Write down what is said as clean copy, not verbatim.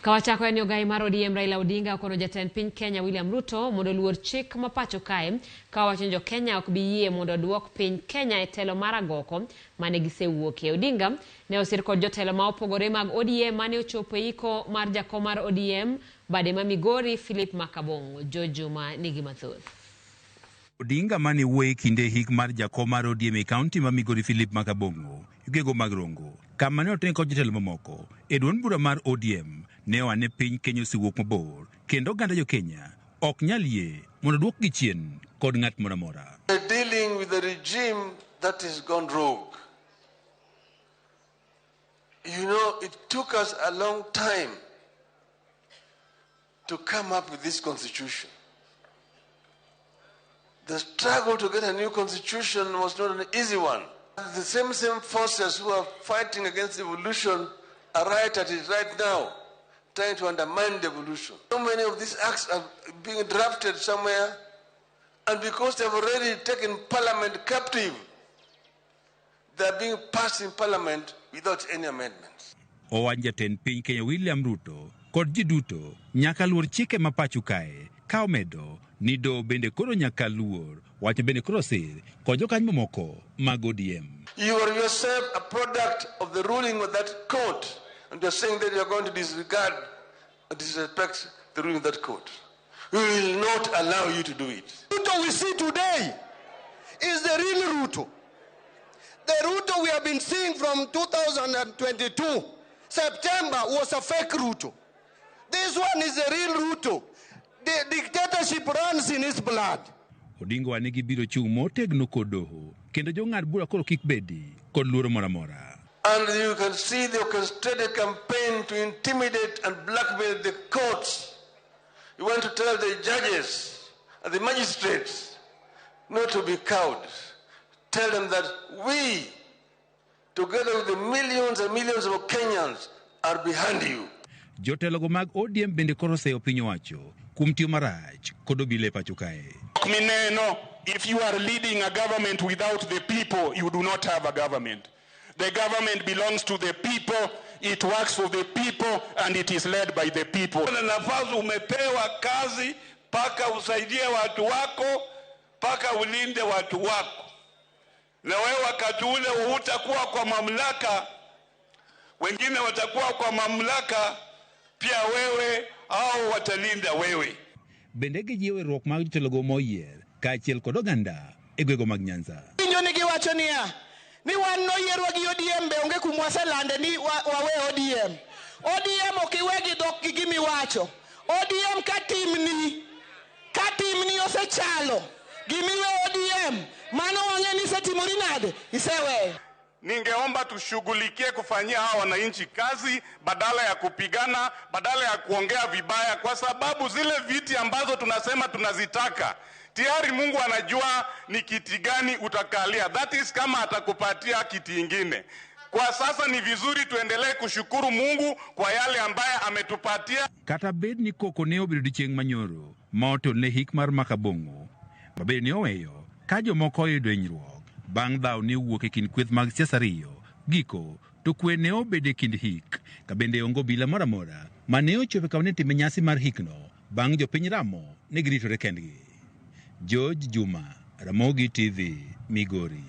Kawachako en yogai mar ODM Raila Odinga kono jatend piny Kenya William Ruto mondo luor chik ma pachoka kawacho jokenya ok bi yie mondo duok piny Kenya e telo mar agoko mane gisewuokie. Odinga ne osir kod jotelo ma opogore mag ODM mane ochopo iko mar jakom mar ODM bade ma Migori Philip Makabongo. Jojuma nigi mathoth. Odinga mane wuoye kinde hik mar jakom mar ODM e kaunti ma Migori Philip Makabongo yugego mag Rongo kama ne oten kod jotelo mamoko e duond bura mar ODM ne wane piny Kenya osiwuok mabor kendo ganda jo Kenya ok nyal yie mondo duok gi chien kod ng'at moro amora. Dealing with a regime that has gone rogue. You know, it took us a long time to come up with this constitution. The struggle to get a new constitution was not an easy one. The same forces who are fighting against evolution are right at it right now, trying to undermine the evolution. So many of these acts are being drafted somewhere, and because they've already taken Parliament captive, they're being passed in Parliament without any amendments. Jatend piny Kenya William Ruto kod ji duto nyaka luor chike ma pachoka ka omedo ni do bende koro nyaka luor wacho bende koro sir kod jokanyo mamoko mag ODM. You are yourself a product of the ruling of that court, and you're saying that you're going to disregard and disrespect the ruling of that court. We will not allow you to do it. Ruto we see today is the real Ruto. The Ruto we have been seeing from 2022, September, was a fake Ruto. This one is the real Ruto. The dictatorship runs in his blood. Odinga wanigi biro chung motegno kod doho kendo jong'ad bura koro kik bedi kod luoro moro amora. And you can see the orchestrated campaign to intimidate and blackmail the courts. You want to tell the judges and the magistrates not to be cowed. Tell them that we, together with the millions and millions of Kenyans, are behind you. Jotelogo mag ODM bende koro seyo piny owacho kuom tiyo marach kod obile pachoka. Mineno, if you are leading a government without the people, you do not have a government. The government belongs to the people, it works for the people, and it is led by the people. Nafasi umepewa kazi paka usaidie watu wako, paka ulinde watu wako. Na wewe wakati ule hutakuwa kwa mamlaka, wengine watakuwa kwa mamlaka, pia wewe au watalinda wewe. Bende jiwe rok mag jotelogo moyier kaachiel kod oganda e gwego mag Nyanza. Injo giwacho niya ni wan noyierwa gi ODM be onge kumwaselande ni wawe ODM. ODM okiwegi dhok gi gimiwacho. ODM katimni osechalo gimiwe ODM mano wang'e ni setimori nade isewe. Ningeomba tushughulikie kufanyia hawa wananchi kazi badala ya kupigana, badala ya kuongea vibaya, kwa sababu zile viti ambazo tunasema tunazitaka tayari Mungu anajua ni kiti gani utakalia. That is kama atakupatia kiti ingine. Kwa sasa ni vizuri tuendelee kushukuru Mungu kwa yale ambaye ametupatia. Kata bed ni koko ne obedo chieng' manyoro ma otolne hik mar Makabongo. Babed ni oweyo ka jomoko oyudo hinyruok bang' dhaw ne wuok e kind kweth mag siasa ariyo. Giko to kwe ne obedo e kind hik ka bende onge obila moro amora mane ochopo ka ne time nyasi mar hikno bang' jopiny ramo ne giritore kendgi. George Juma, Ramogi TV, Migori.